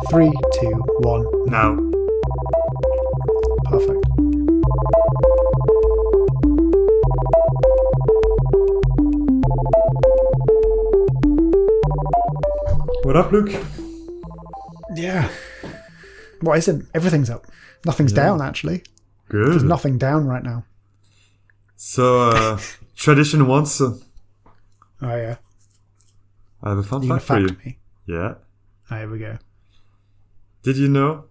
3, 2, 1. Now. Perfect. What up, Luke? Yeah. What isn't? Everything's up. Nothing's down, actually. Good. There's nothing down right now. So, tradition once. Oh, yeah. I have a fun You gonna fact for you. fact me? Yeah. Oh, here we go. Did you know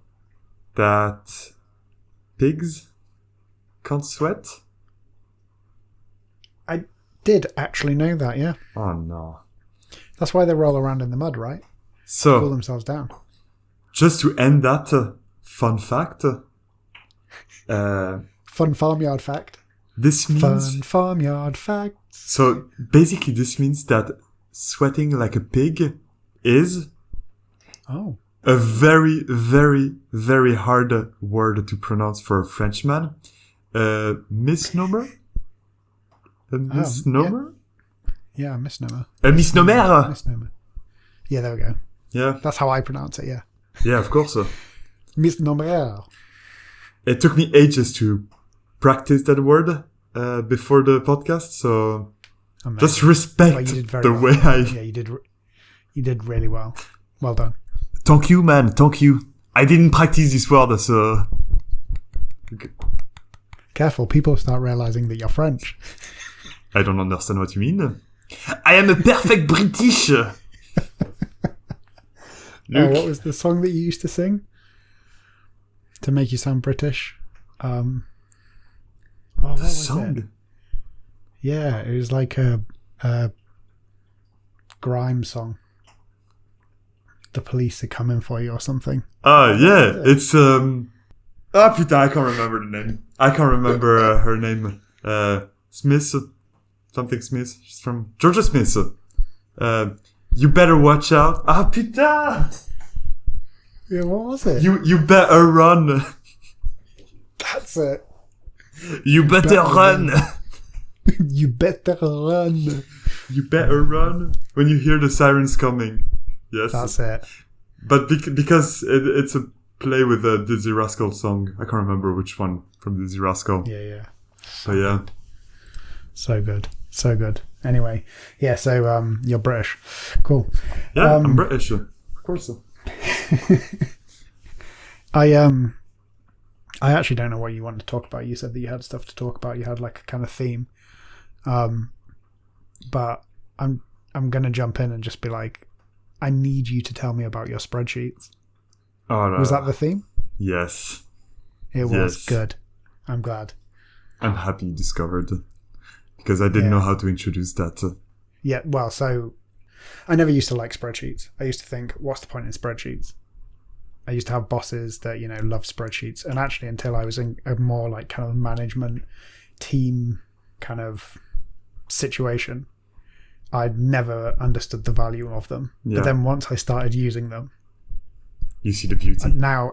that pigs can't sweat? I did actually know that, yeah. Oh, no. That's why they roll around in the mud, right? Cool So, themselves down. just to end that fun fact, Fun farmyard fact. this means... Fun farmyard fact. So, basically this means that sweating like a pig is Oh. a very, very, very hard word to pronounce for a Frenchman. Misnomer? A misnomer? Yeah, misnomer. A misnomer! Misnomer. Yeah, there we go. Yeah, That's how I pronounce it, yeah. yeah, of course. Misnomer. It took me ages to practice that word before the podcast, so Amazing. just respect Well, you did very the well. way I... Yeah, you did really well. Well done. Thank you, man, thank you. I didn't practice this word, so... Careful, people start realizing that you're French. I don't understand what you mean. I am a perfect British! Oh, Luke, what was the song that you used to sing? To make you sound British? What the was song? it? Yeah, it was like a grime song. The police are coming for you or something. Yeah, it's ah putain, I can't remember the name. I can't remember her name. Smith, something Smith. She's from Georgia Smith. You better watch out. Ah putain! Yeah, what was it? You better run. That's it. You better better run. You better run. You better run when you hear the sirens coming. Yes. That's it. But because it's a play with a Dizzy Rascal song. I can't remember which one from Dizzy Rascal. Yeah. So yeah. So good. So good. Anyway, yeah, so you're British. Cool. Yeah, I'm British. Of course. I actually don't know what you wanted to talk about. You said that you had stuff to talk about. You had like a kind of theme. But I'm gonna jump in and just be like, I need you to tell me about your spreadsheets. Oh, no. Was that the theme? Yes. It was. Yes. Good. I'm glad. I'm happy you discovered because I didn't know how to introduce that. Yeah, well, so I never used to like spreadsheets. I used to think, what's the point in spreadsheets? I used to have bosses that, loved spreadsheets. And actually, until I was in a more like kind of management team kind of situation, I'd never understood the value of them. Yeah. But then once I started using them, You see the beauty. now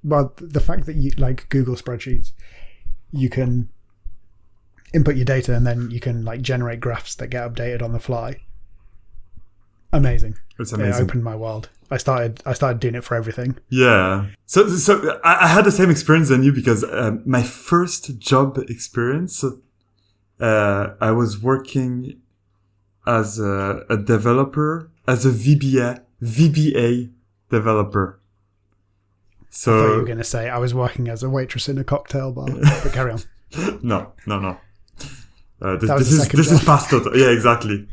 well, the fact that you like Google spreadsheets, you can input your data and then you can like generate graphs that get updated on the fly. Amazing. It's amazing. It opened my world. I started doing it for everything. Yeah. So I had the same experience than you because my first job experience, I was working as a developer, as a VBA developer. I thought you were So going to say I was working as a waitress in a cocktail bar. But carry on. no. That was the second This job. is past Toto. Yeah, exactly.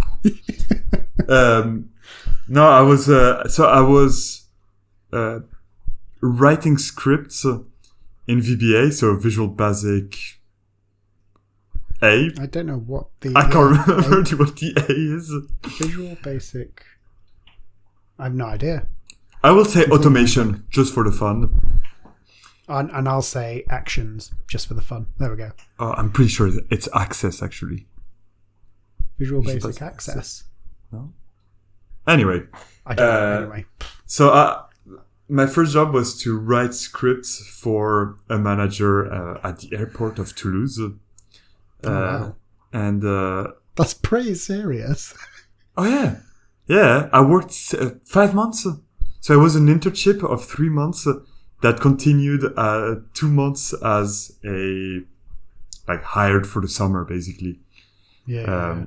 No, I was writing scripts in VBA, so Visual Basic A. I don't know what the... I can't remember what the A is. Visual Basic... I have no idea. I will say automation, just for the fun. And I'll say actions, just for the fun. There we go. Oh, I'm pretty sure it's Access, actually. Visual Visual Basic Basic Access. No? Anyway. I don't know, anyway. So my first job was to write scripts for a manager at the airport of Toulouse. Wow. And That's pretty serious. oh yeah, I worked 5 months So it was an internship of 3 months that continued 2 months as a like hired for the summer, basically. Yeah.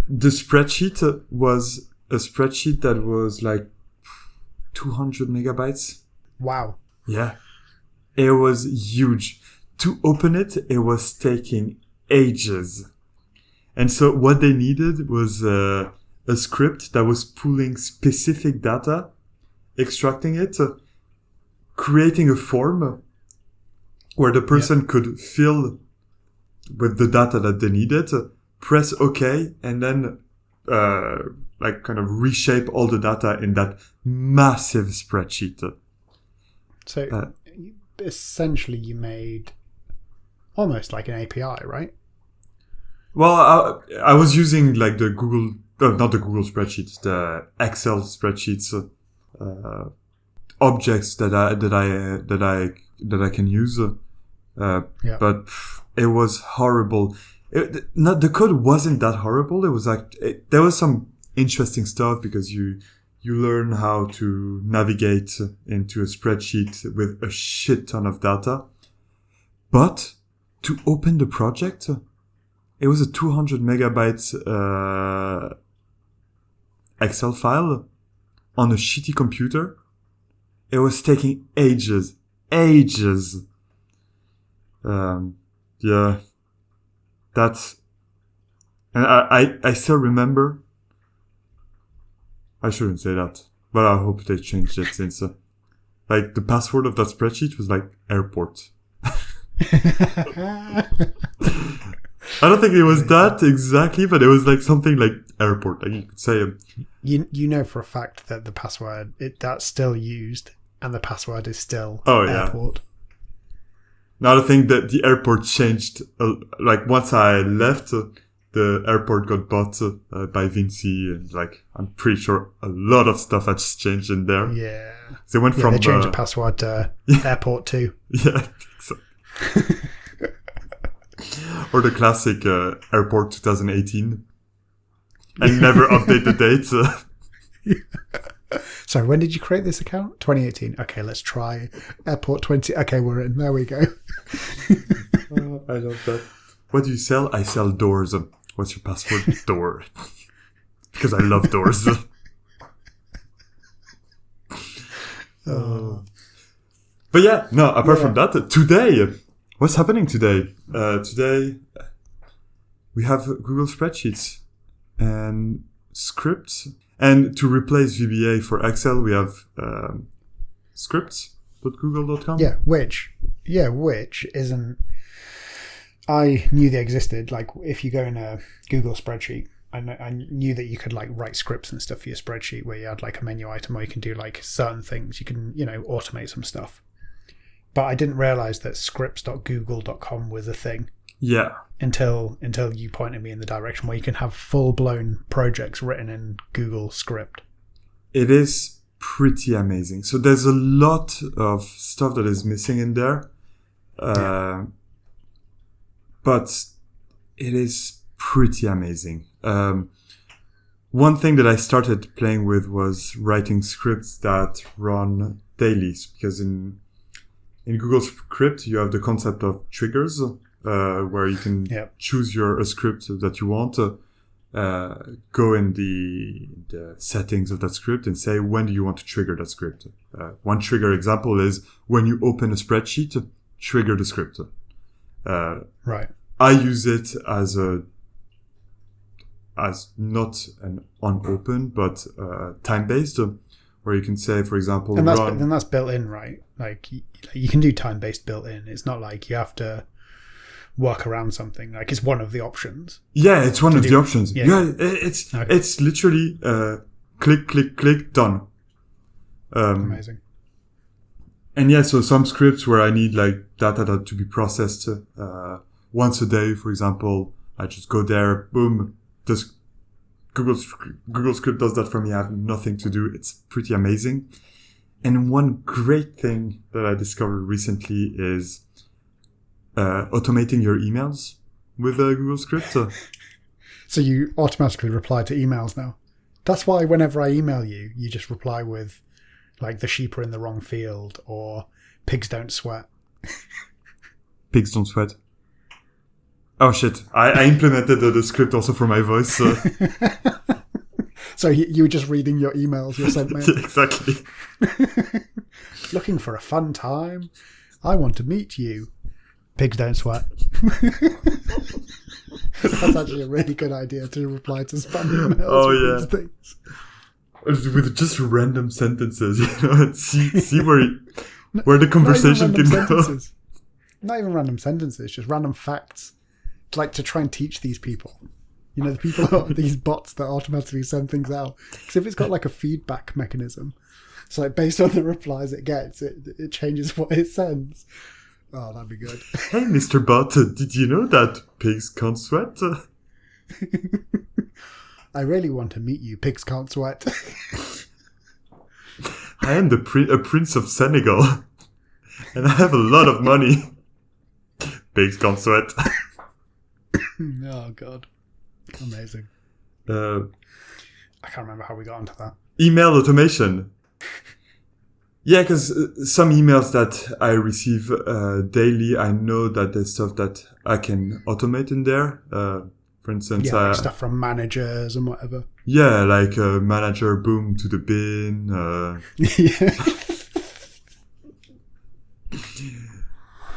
The spreadsheet was a spreadsheet that was like 200 megabytes. Wow. Yeah. It was huge. To open it, it was taking ages. And so what they needed was a script that was pulling specific data, extracting it, creating a form where the person could fill with the data that they needed, press OK, and then like kind of reshape all the data in that massive spreadsheet. So essentially you made almost like an API, right? Well, I was using like the Google, not the Google spreadsheets, the Excel spreadsheets, objects that I can use. But it was horrible. The code wasn't that horrible. It was like, there was some interesting stuff because you learn how to navigate into a spreadsheet with a shit ton of data. But to open the project, it was a 200 megabytes Excel file on a shitty computer. It was taking ages. Yeah, that's, and I still remember. I shouldn't say that, but I hope they changed it since, like the password of that spreadsheet was like airport. I don't think it was that exactly, but it was like something like airport. Like you could say, you know for a fact that the password that's still used, and the password is still airport. Now I think that the airport changed. Like once I left, the airport got bought by Vinci, and like I'm pretty sure a lot of stuff has changed in there. Yeah, they went from they changed the password to airport too. Yeah, I think so. Or the classic airport 2018, and never update the dates. So when did you create this account? 2018. Okay, let's try airport 20. Okay, we're in. There we go. I love that. What do you sell? I sell doors. What's your password? Door. Because I love doors. But yeah, no, apart from that, today, what's happening today? Today, we have Google Spreadsheets and scripts. And to replace VBA for Excel, we have scripts.google.com. Which isn't... I knew they existed. Like, if you go in a Google spreadsheet, I knew that you could like write scripts and stuff for your spreadsheet where you had like a menu item where you can do like certain things. You can, automate some stuff. But I didn't realize that scripts.google.com was a thing. Yeah. Until you pointed me in the direction where you can have full-blown projects written in Google Script. It is pretty amazing. So there's a lot of stuff that is missing in there. But it is pretty amazing. One thing that I started playing with was writing scripts that run daily. Because in Google Script, you have the concept of triggers. Where you can choose a script that you want, go in the settings of that script and say, when do you want to trigger that script? One trigger example is when you open a spreadsheet, trigger the script. Right. I use it as not an on-open, but time-based, where you can say, for example, and that's built in, right? Like you can do time-based built in. It's not like you have to work around something. Like it's one of the options. Yeah, it's one of the options. It's literally click, done. Amazing. And so some scripts where I need like data to be processed once a day, for example, I just go there, boom, this Google Script does that for me. I have nothing to do. It's pretty amazing. And one great thing that I discovered recently is automating your emails with Google Script. So you automatically reply to emails now? That's why whenever I email you, you just reply with, like, the sheep are in the wrong field or pigs don't sweat. Pigs don't sweat. Oh shit! I implemented the script also for my voice. So, So you were just reading your emails you sent me. exactly. Looking for a fun time? I want to meet you. Pigs don't sweat. That's actually a really good idea to reply to spam emails. Oh, with yeah. these things. With just random sentences, and see where the conversation can go. Not even random sentences, just random facts. Like to try and teach these people. You know, the people who are these bots that automatically send things out. Because if it's got like a feedback mechanism, so like based on the replies it gets, it changes what it sends. Oh, that'd be good. Hey, Mr. Bot, did you know that pigs can't sweat? I really want to meet you. Pigs can't sweat. I am a prince of Senegal, and I have a lot of money. Pigs can't sweat. Oh, God. Amazing. Uh, I can't remember how we got onto that. Email automation. Yeah, because some emails that I receive daily, I know that there's stuff that I can automate in there. For instance, Yeah, like stuff from managers and whatever. Yeah, like manager, boom, to the bin.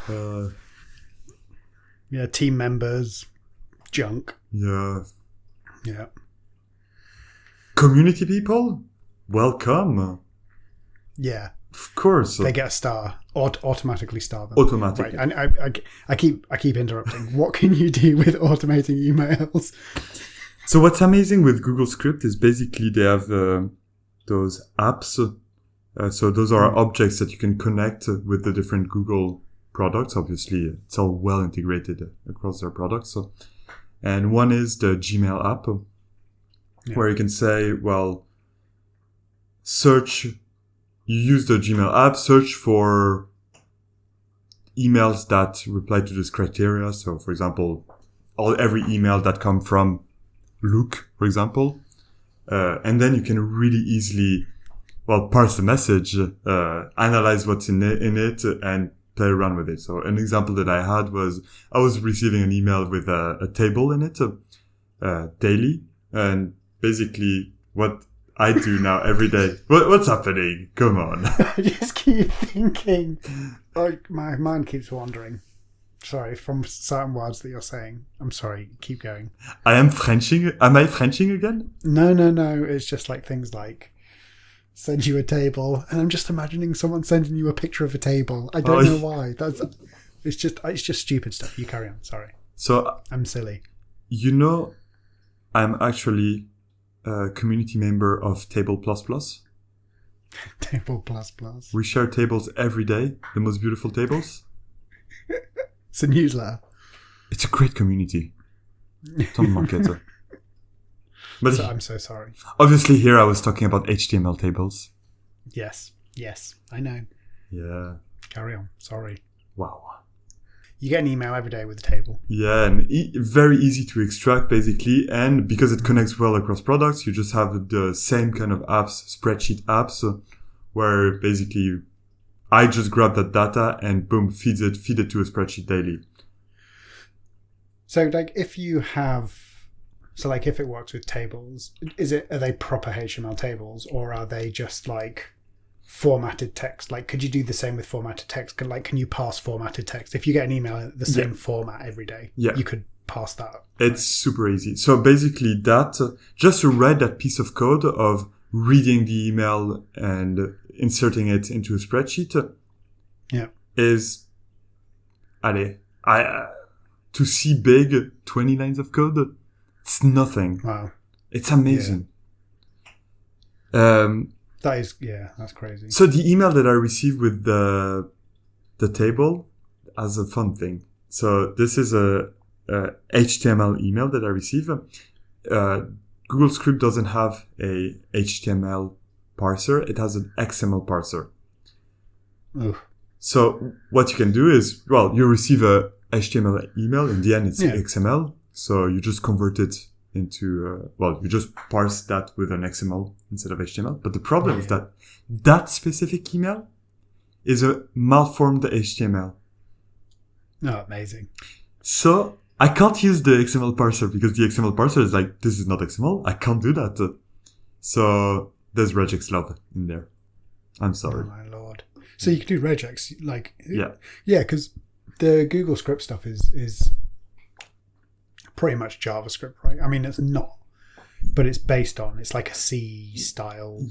Yeah. Yeah, team members, junk. Yeah. Yeah. Community people, welcome. Yeah. Of course. They get a star. Automatically star them. Automatically. Right. And I keep interrupting. What can you do with automating emails? So what's amazing with Google Script is basically they have those apps. So those are objects that you can connect with the different Google products. Obviously, it's all well integrated across their products. So, and one is the Gmail app, where you can say, well, search. You use the Gmail app, search for emails that reply to this criteria. So, for example, every email that come from Luke, for example, and then you can really easily, parse the message, analyze what's in it, and play around with it. So, an example that I had was I was receiving an email with a table in it daily, and basically what I do now every day. What's happening? Come on. I just keep thinking. Like, my mind keeps wandering. Sorry, from certain words that you're saying. I'm sorry. Keep going. Am I Frenching again? No. It's just like things like send you a table, and I'm just imagining someone sending you a picture of a table. I don't know why. It's just stupid stuff. You carry on. Sorry. So I'm silly. You know, I'm actually a community member of Table++. Table++. We share tables every day. The most beautiful tables. It's a newsletter. It's a great community. Don't mock it. But I'm so sorry. Obviously, here I was talking about HTML tables. Yes, I know. Yeah. Carry on. Sorry. Wow. You get an email every day with a table. Yeah, and very easy to extract, basically. And because it connects well across products, you just have the same kind of apps, spreadsheet apps, where basically I just grab that data and boom, feed it to a spreadsheet daily. So, like, if it works with tables, are they proper HTML tables, or are they just like formatted text? Like, could you do the same with formatted text? Can you parse formatted text? If you get an email in the same format every day, you could parse that. It's super easy. So basically just to write that piece of code of reading the email and inserting it into a spreadsheet is, to see big 20 lines of code, it's nothing. Wow. It's amazing. That's crazy. So the email that I received with the table has a fun thing. So this is a HTML email that I receive. Google Script doesn't have a HTML parser. It has an XML parser. Oof. So what you can do is, you receive a HTML email. In the end, it's XML. So you just convert it into, you just parse that with an XML instead of HTML. But the problem is that specific email is a malformed HTML. Oh, amazing. So I can't use the XML parser because the XML parser is like, this is not XML. I can't do that. So there's regex love in there. I'm sorry. Oh, my Lord. So you can do regex, Yeah, because the Google Script stuff is pretty much JavaScript, right? I mean, it's not, but it's based on, it's like a C style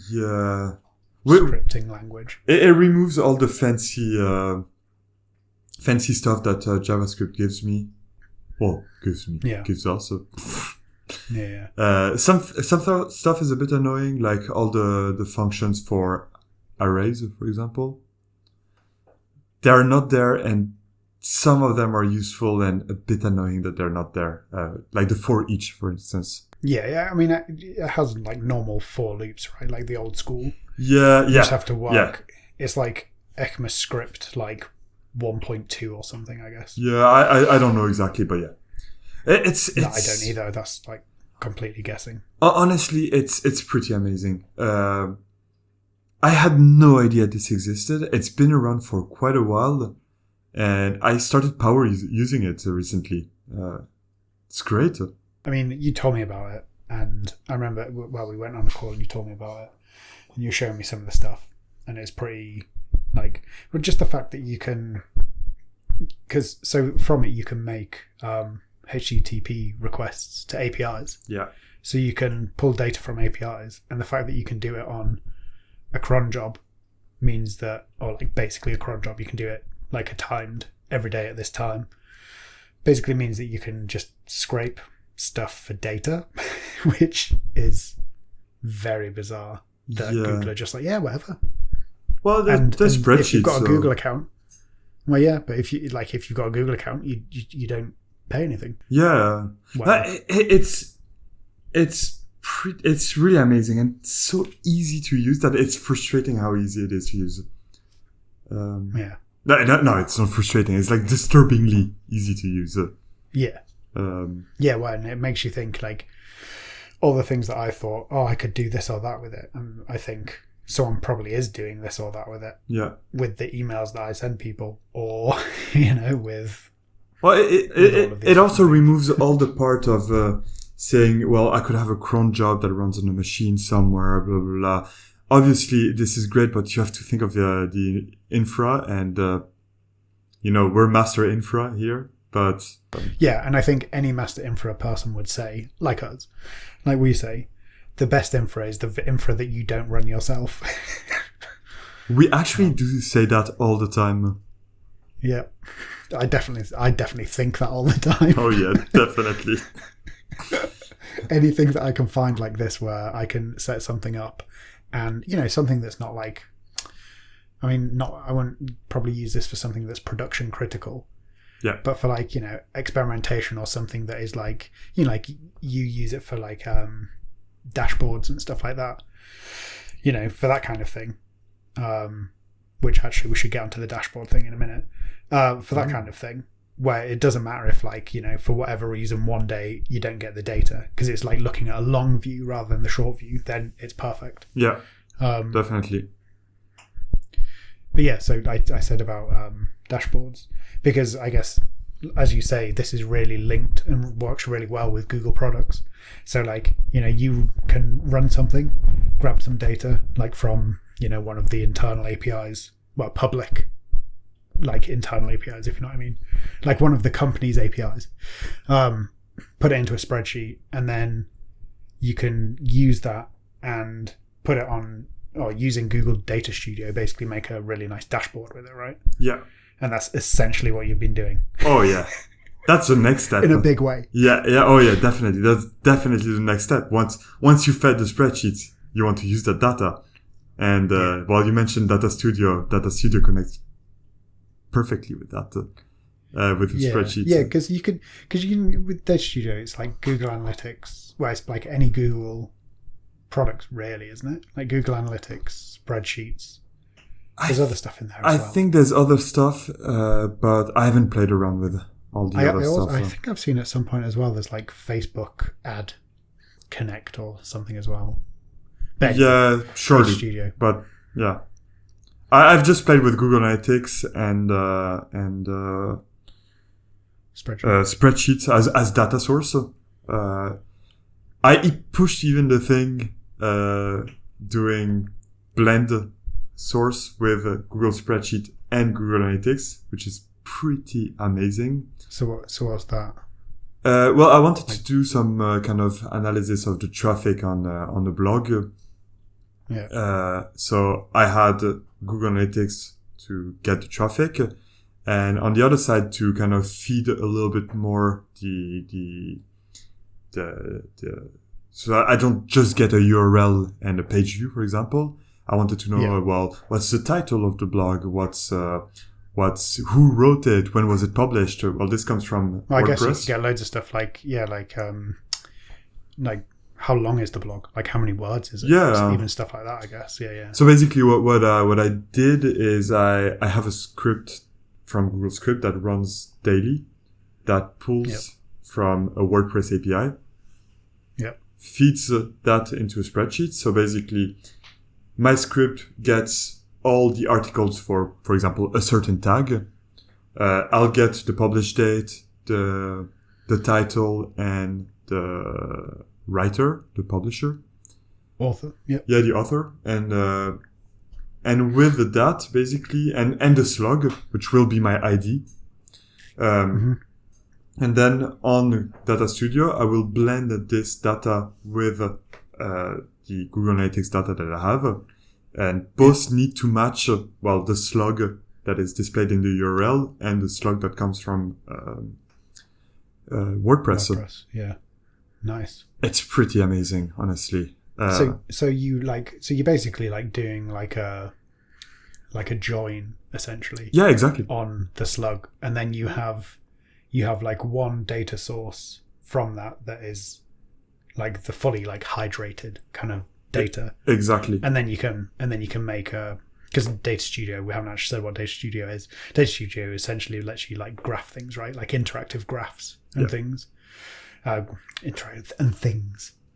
scripting language. It removes all the fancy stuff that JavaScript gives me. Well, gives us. Yeah. Some stuff is a bit annoying, like all the functions for arrays, for example. They are not there, and some of them are useful and a bit annoying that they're not there. Like the for each, for instance. Yeah. I mean, it has like normal for loops, right? Like the old school. Yeah. You just have to work. Yeah. It's like ECMAScript, like 1.2 or something, I guess. Yeah, I don't know exactly, but yeah. It's No, I don't either. That's like completely guessing. Honestly, it's pretty amazing. I had no idea this existed. It's been around for quite a while, and I started using it recently. It's great. I mean, you told me about it, and I remember, we went on a call and you told me about it, and you were showing me some of the stuff, and it's pretty, but just the fact that you can, so from it you can make HTTP requests to APIs. Yeah. So you can pull data from APIs, and the fact that you can do it on a cron job means that, or like basically a cron job, you can do it like a timed every day at this time. Basically means that you can just scrape stuff for data, which is very bizarre. That Google are just like, yeah, whatever. Well, there's spreadsheets. If you've got a Google account, well, yeah, but if you've got a Google account, you don't pay anything. Yeah, it's really amazing and so easy to use that it's frustrating how easy it is to use. Yeah. No, it's not frustrating. It's like disturbingly easy to use. Yeah. Well, and it makes you think like all the things that I thought, I could do this or that with it. And I think someone probably is doing this or that with it. Yeah. With the emails that I send people, or with. Well, it also removes all the part of saying, well, I could have a cron job that runs on a machine somewhere, blah blah blah. Obviously, this is great, but you have to think of the infra, and we're master infra here. But yeah, and I think any master infra person would say, like us, like we say, the best infra is the infra that you don't run yourself. We actually do say that all the time. Yeah, I definitely think that all the time. Oh yeah, definitely. Anything that I can find like this, where I can set something up, and something that's not like, I wouldn't probably use this for something that's production critical. Yeah. But for like, experimentation or something that is like, like you use it for like dashboards and stuff like that, for that kind of thing. Which actually we should get onto the dashboard thing in a minute. For that kind of thing, where it doesn't matter if like, for whatever reason one day you don't get the data because it's like looking at a long view rather than the short view, then it's perfect. Yeah. Definitely. But yeah, so I said about dashboards, because I guess, as you say, this is really linked and works really well with Google products. So like, you can run something, grab some data like from, one of the internal APIs, well, public, like internal APIs, if you know what I mean, like one of the company's APIs, put it into a spreadsheet, and then you can use that and put it on, or using Google Datastudio, basically make a really nice dashboard with it, right? Yeah. And that's essentially what you've been doing. Oh yeah, that's the next step in a big way. Yeah. Oh yeah, definitely. That's definitely the next step. Once you fed the spreadsheets, you want to use that data, and you mentioned Datastudio. Datastudio connects perfectly with that, with the spreadsheets. Yeah, because you can with Datastudio, it's like Google Analytics, where it's like any Google product, really, isn't it? Like Google Analytics, spreadsheets. There's other stuff in there as well. I think there's other stuff, but I haven't played around with all the other stuff. I think I've seen at some point as well, there's like Facebook ad Connect or something as well. But Yeah, surely. Studio. But yeah, I've just played with Google Analytics and Spreadsheets as data source. I pushed even the thing doing blend source with Google Spreadsheet and Google Analytics, which is pretty amazing. So what's that? Well, I wanted to do some kind of analysis of the traffic on the blog. Yeah. So I had Google Analytics to get the traffic, and on the other side to kind of feed a little bit more the so I don't just get a URL and a page view, for example. I wanted to know, well, what's the title of the blog? What's who wrote it? When was it published? Well, this comes from Well, I WordPress. guess you can get loads of stuff like how long is the blog? Like how many words is it? Yeah. Even stuff like that, I guess. Yeah. So basically what I did is I have a script from Google Script that runs daily that pulls from a WordPress API. Yep. Feeds that into a spreadsheet. So basically my script gets all the articles for example, a certain tag. I'll get the publish date, the title, and the writer, the publisher. Author. Yep. Yeah, the author. And with that, basically, and the slug, which will be my ID. And then on Datastudio, I will blend this data with the Google Analytics data that I have. And both need to match, the slug that is displayed in the URL and the slug that comes from WordPress. Yeah. Nice. It's pretty amazing, honestly. So you basically like doing like a join essentially. Yeah, exactly. On the slug, and then you have like one data source from that is like the fully like hydrated kind of data. Exactly. And then you can make because Datastudio, we haven't actually said what Datastudio is. Datastudio essentially lets you like graph things, right? Like interactive graphs and things.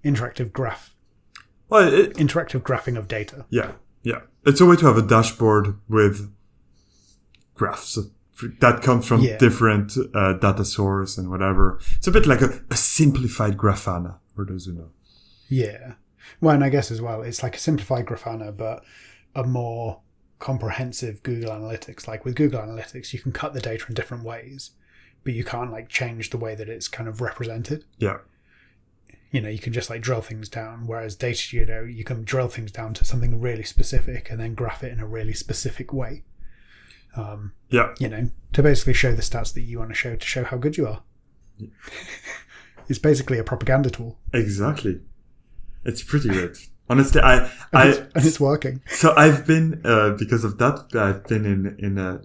Interactive graph. Well, interactive graphing of data. Yeah. It's a way to have a dashboard with graphs that comes from different data source and whatever. It's a bit like a simplified Grafana, for those who know. Yeah. Well, and I guess as well, it's like a simplified Grafana, but a more comprehensive Google Analytics. Like with Google Analytics, you can cut the data in different ways, but you can't like change the way that it's kind of represented. Yeah. You can just like drill things down, whereas Datastudio, you can drill things down to something really specific and then graph it in a really specific way. To basically show the stats that you want to show how good you are. Yeah. It's basically a propaganda tool. Exactly. It's pretty good. Honestly, and it's working. So I've been, because of that, I've been in a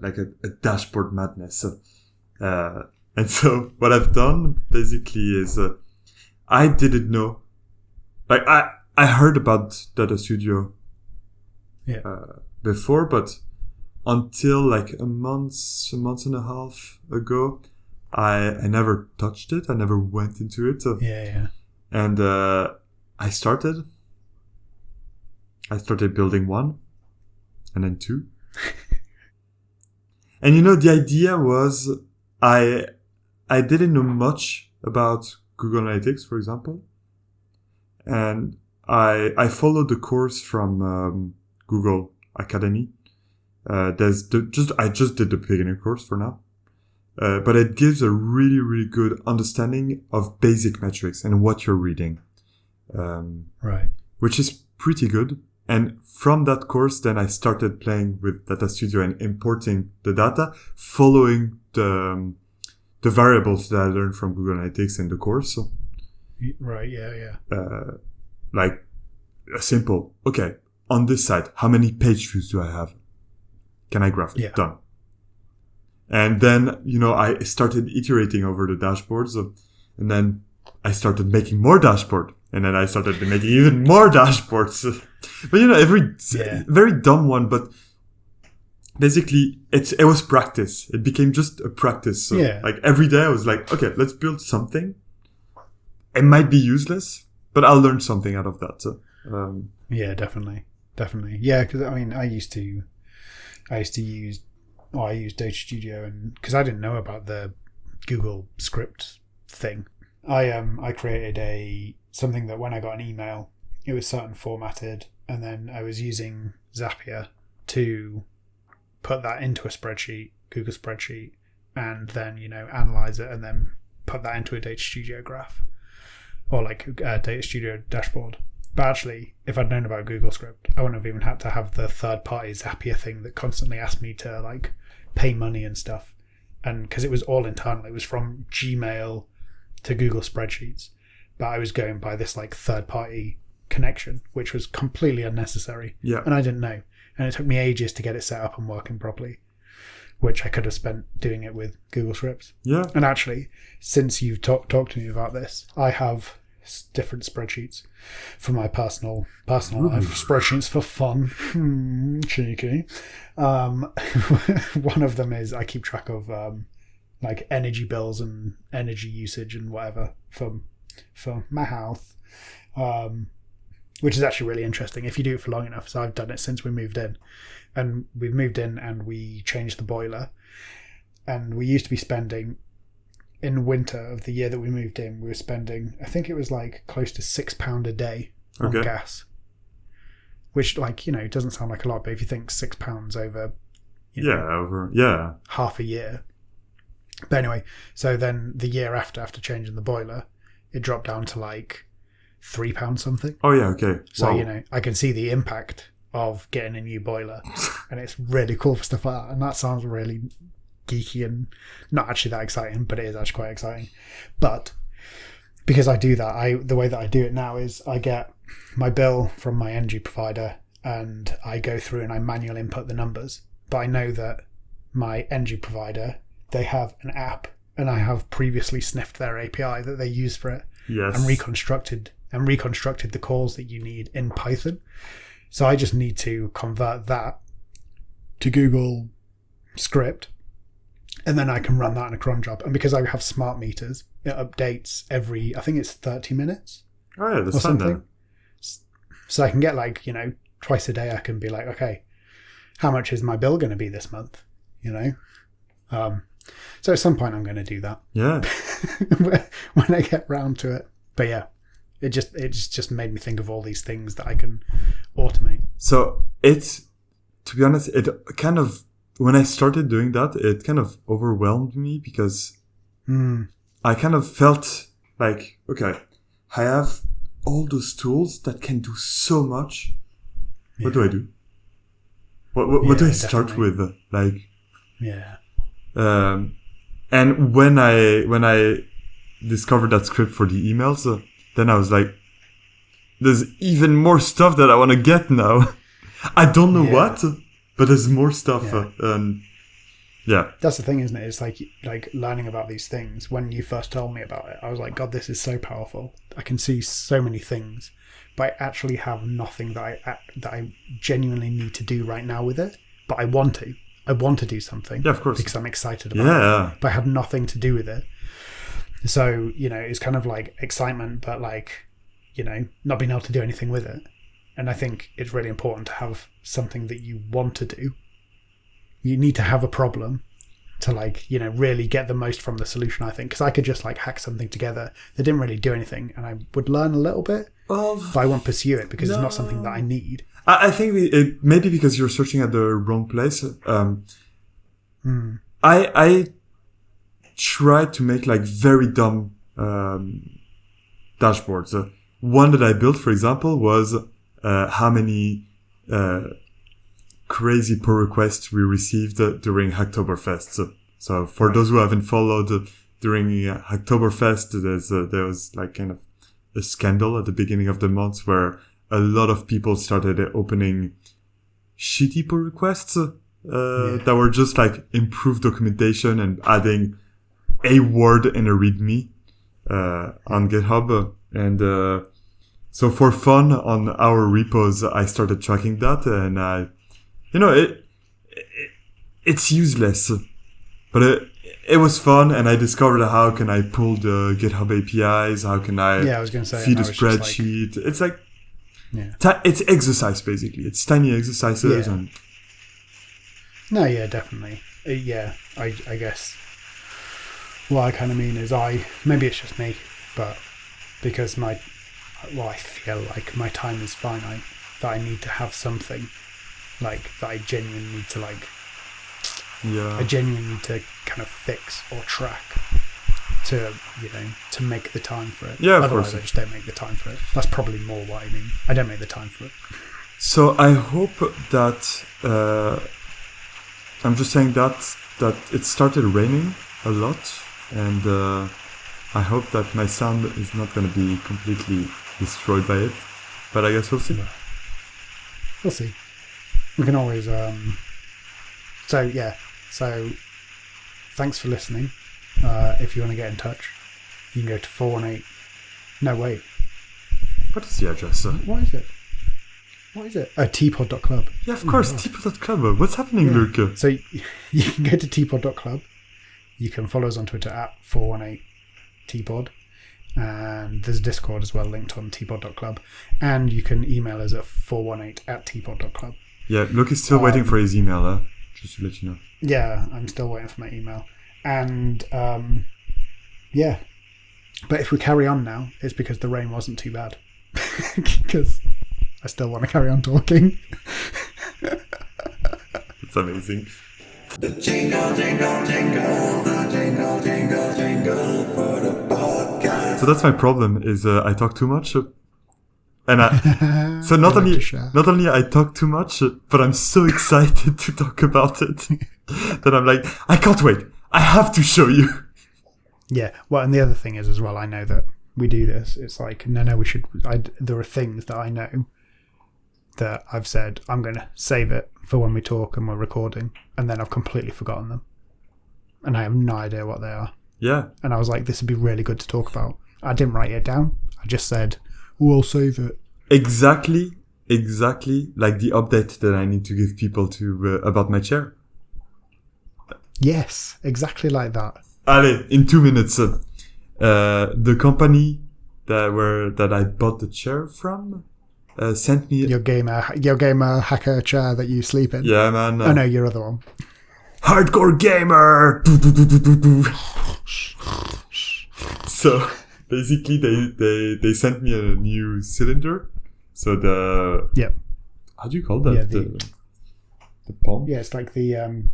dashboard madness. And so what I've done basically is, I didn't know, like I heard about Datastudio before, but until like a month and a half ago, I never touched it. I never went into it. And I started building one, and then two. And the idea was I didn't know much about Google Analytics, for example, and I followed the course from Google Academy. I just did the beginner course for now, but it gives a really, really good understanding of basic metrics and what you're reading, right? Which is pretty good. And from that course, then I started playing with Datastudio and importing the data, following the variables that I learned from Google Analytics in the course. So, right, yeah. Like a simple, okay, on this side, how many page views do I have? Can I graph it? Yeah. Done. And then, I started iterating over the dashboards, and then I started making more dashboard. And then I started making even more dashboards. But very dumb one, but basically it was practice. It became just a practice. So like every day I was like, okay, let's build something. It might be useless, but I learned something out of that. Yeah, definitely. Yeah, because I mean, I used to use Datastudio, and because I didn't know about the Google Script thing, I created something that when I got an email, it was certain formatted, and then I was using Zapier to put that into a spreadsheet, Google spreadsheet, and then analyze it, and then put that into a Datastudio graph or like a Datastudio dashboard. But actually, if I'd known about Google Script, I wouldn't have even had to have the third-party Zapier thing that constantly asked me to like pay money and stuff, and because it was all internal, it was from Gmail to Google Spreadsheets, but I was going by this like third-party connection, which was completely unnecessary. Yeah. And I didn't know. And it took me ages to get it set up and working properly, which I could have spent doing it with Google Scripts. Yeah. And actually, since you've talked to me about this, I have different spreadsheets for my personal life. Spreadsheets for fun. Cheeky. One of them is I keep track of like energy bills and energy usage and whatever for my house. Which is actually really interesting if you do it for long enough. So I've done it since we moved in. And we've moved in and we changed the boiler. And we used to be spending, in winter of the year that we moved in, we were spending, I think it was like close to £6 a day on gas. Which, like, doesn't sound like a lot, but if you think £6 over, over half a year. But anyway, so then the year after changing the boiler, it dropped down to like £3 something. Oh yeah, okay. So wow. I can see the impact of getting a new boiler, and it's really cool for stuff like that. And that sounds really geeky and not actually that exciting, but it is actually quite exciting. But because I do that, the way that I do it now is I get my bill from my energy provider, and I go through and I manually input the numbers. But I know that my energy provider, they have an app, and I have previously sniffed their API that they use for it. Yes. And reconstructed the calls that you need in Python. So I just need to convert that to Google Script, and then I can run that in a cron job. And because I have smart meters, it updates every, I think it's 30 minutes. Oh yeah, that's or fine something. then. So I can get like, twice a day I can be like, okay, how much is my bill going to be this month? So at some point I'm going to do that. Yeah. when I get round to it. But yeah, it just made me think of all these things that I can automate. So to be honest, it kind of, when I started doing that, it kind of overwhelmed me because I kind of felt like, okay, I have all those tools that can do so much. Yeah. What do I do? What do I start definitely. with? Like, yeah. And when I discovered that script for the emails, then I was like, there's even more stuff that I want to get now. I don't know what, but there's more stuff. Yeah. That's the thing, isn't it? It's like learning about these things. When you first told me about it, I was like, God, this is so powerful. I can see so many things, but I actually have nothing that I genuinely need to do right now with it. But I want to do something. Yeah, of course. Because I'm excited about it. But I had nothing to do with it. So, it's kind of like excitement, but like, not being able to do anything with it. And I think it's really important to have something that you want to do. You need to have a problem to really get the most from the solution, I think. Because I could just hack something together that didn't really do anything, and I would learn a little bit, but I won't pursue it because it's not something that I need. I think it maybe because you're searching at the wrong place. I tried to make very dumb dashboards. One that I built, for example, was how many crazy pull requests we received during Hacktoberfest. So for those who haven't followed, during Hacktoberfest, there was kind of a scandal at the beginning of the month where a lot of people started opening shitty pull requests that were just improved documentation and adding a word in a README on GitHub. And so for fun on our repos, I started tracking that, and it's useless, but it was fun, and I discovered how can I pull the GitHub APIs, how can I, I was going to say feed a spreadsheet. It's like yeah, it's exercise basically. It's tiny exercises and. No, yeah, definitely. Yeah, I guess what I kind of mean is maybe it's just me, but because I feel like my time is finite, that I need to have something like that I genuinely need to like. Yeah. I genuinely need to kind of fix or track to make the time for it. Yeah, of Otherwise, course. I just don't make the time for it. That's probably more what I mean. I don't make the time for it. So I hope that I'm just saying that it started raining a lot, and I hope that my sound is not going to be completely destroyed by it. But I guess we'll see. We'll see. We can always. So thanks for listening. If you want to get in touch, you can go to 418. No, wait. What is the address? What is it? Teapod.club. Yeah, of course, teapod.club. What's happening, Luke? So you can go to teapod.club. You can follow us on Twitter at 418teapod. And there's a Discord as well linked on teapod.club. And you can email us at 418@teapod.club. Yeah, Luke is still waiting for his email, just to let you know. Yeah, I'm still waiting for my email. And but if we carry on now, it's because the rain wasn't too bad. Because I still want to carry on talking. It's amazing. The jingle, jingle, jingle, the jingle, jingle, jingle for the podcast. So that's my problem, is I talk too much. And so not only I talk too much, but I'm so excited to talk about it that I'm like, I can't wait. I have to show you. Yeah. Well, and the other thing is as well, I know that we do this. It's like, no, we should. There are things that I know that I've said, I'm going to save it for when we talk and we're recording. And then I've completely forgotten them. And I have no idea what they are. Yeah. And I was like, this would be really good to talk about. I didn't write it down. I just said, I'll save it. Exactly like the update that I need to give people to about my chair. Yes, exactly like that. Allez, in 2 minutes, the company that I bought the chair from sent me your gamer hacker chair that you sleep in. Yeah, man. Oh no, your other one. Hardcore gamer. So basically, they sent me a new cylinder. So how do you call that? Yeah, the pump. Yeah, it's like the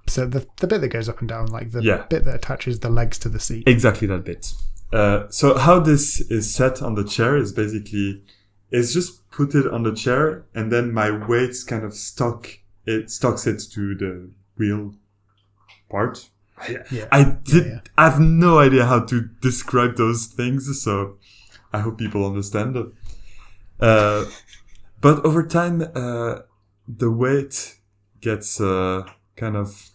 so the bit that goes up and down, like the bit that attaches the legs to the seat. Exactly that bit. So how this is set on the chair is basically, it's just put it on the chair, and then my weights kind of stocks it to the wheel part. I have no idea how to describe those things, so I hope people understand. But over time, the weight gets kind of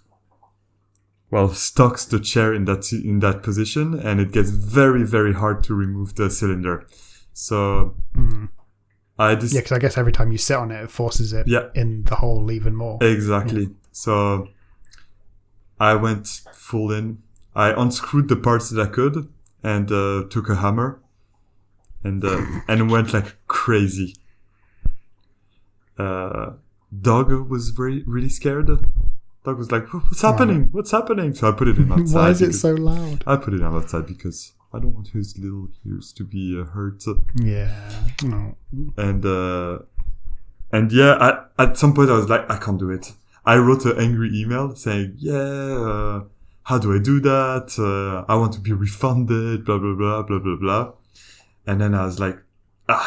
stocks the chair in that position, and it gets very, very hard to remove the cylinder. So because I guess every time you sit on it, it forces it in the hole even more. Exactly. Yeah. So I went full in. I unscrewed the parts that I could and took a hammer and went like crazy. Dog was really scared. Dog was like, "What's happening? What's happening?" So I put it in outside. Why is it so loud? I put it outside because I don't want his little ears to be hurt. Yeah. No. And yeah, at some point I was like, I can't do it. I wrote an angry email saying, how do I do that? I want to be refunded, blah, blah, blah, blah, blah, blah. And then I was like,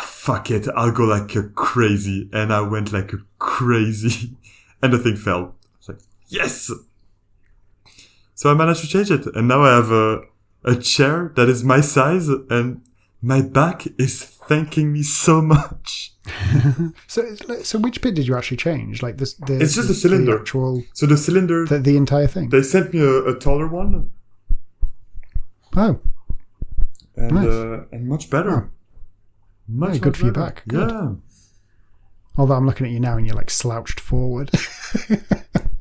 fuck it. I'll go like crazy. And I went like crazy and the thing fell. I was like, yes! So I managed to change it. And now I have a chair that is my size, and my back is thanking me so much. So which bit did you actually change? Like this? It's just the cylinder. So the cylinder, the entire thing. They sent me a taller one. Oh, and nice. And much better. Much good for your back. Good. Yeah. Although I'm looking at you now, and you're like slouched forward.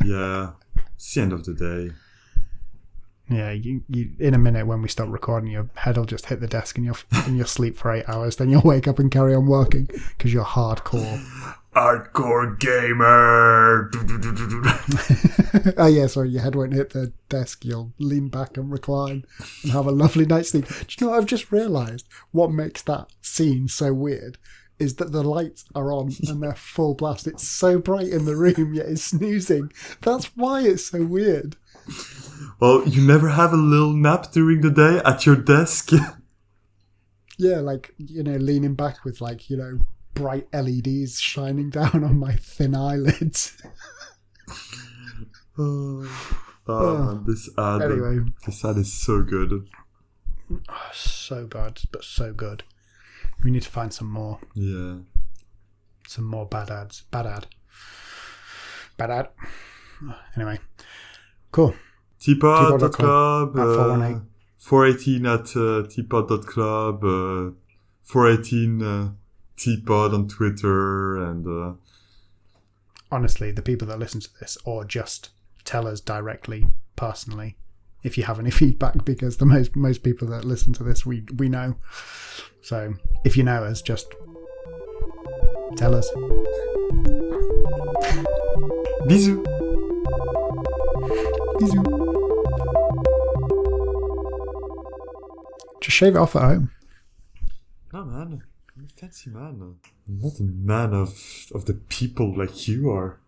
Yeah, it's the end of the day. Yeah, you in a minute when we stop recording, your head will just hit the desk and you'll sleep for 8 hours. Then you'll wake up and carry on working because you're hardcore. Hardcore gamer. Oh yeah, sorry, your head won't hit the desk. You'll lean back and recline and have a lovely night's sleep. Do you know what I've just realised? What makes that scene so weird is that the lights are on and they're full blast. It's so bright in the room, yet it's snoozing. That's why it's so weird. Well, you never have a little nap during the day at your desk? Yeah, like, leaning back with bright LEDs shining down on my thin eyelids. Man, this ad. Anyway. This ad is so good. Oh, so bad, but so good. We need to find some more. Yeah. Some more bad ads. Bad ad. Anyway. Cool. Teapod.club. 418. 418 at teapod.club. 418 teapod on Twitter. And honestly, the people that listen to this, or just tell us directly, personally, if you have any feedback, because the most people that listen to this, we know. So if you know us, just tell us. Bisous. Bisous. Just shave it off at home. No, man. I'm a fancy man. I'm not a man of the people like you are.